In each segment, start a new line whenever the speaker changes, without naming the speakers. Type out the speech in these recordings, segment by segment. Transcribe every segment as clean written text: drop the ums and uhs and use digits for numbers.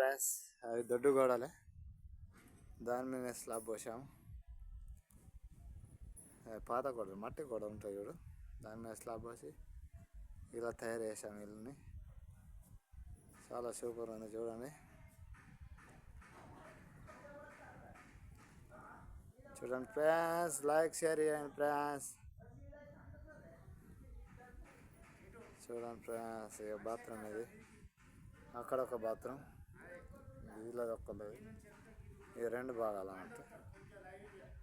Friends, అవి దొడ్డు గోడలే. దాని మీద స్లాబ్ పోసాము. పాత గోడలు, మట్టి గోడ ఉంటాయి చూడు, దాని మీద స్లాబ్ పోసి ఇలా తయారు చేసాము ఇల్లుని. చాలా సూపర్ ఉంది చూడండి. చూడండి ఫ్రెండ్స్, లైక్ షేర్ చేయండి ఫ్రెండ్స్. చూడండి ఫ్రెండ్స్, ఇక బాత్రూమ్ ఇది. అక్కడ ఒక బాత్రూమ్, ఇలా ఒక్కలేదు. ఇది రెండు భాగాలు అన్నట్టు.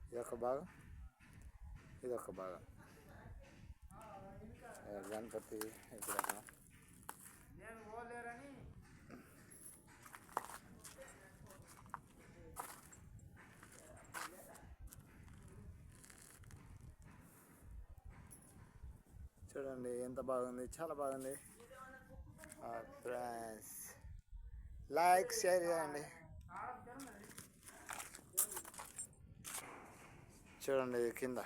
ఇది ఒక భాగం, ఇది ఒక భాగం. గణపతి విగ్రహం. చూడండి ఎంత బాగుంది, చాలా బాగుంది ఫ్రెండ్స్. లైక్ షేర్ చేయండి. చూడండి కింద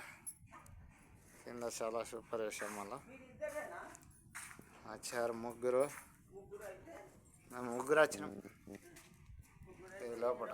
కింద చాలా సూపర్ వేసాం. మళ్ళా వచ్చారు ముగ్గురు, మేము ముగ్గురు వచ్చినాం. ఇది లోపల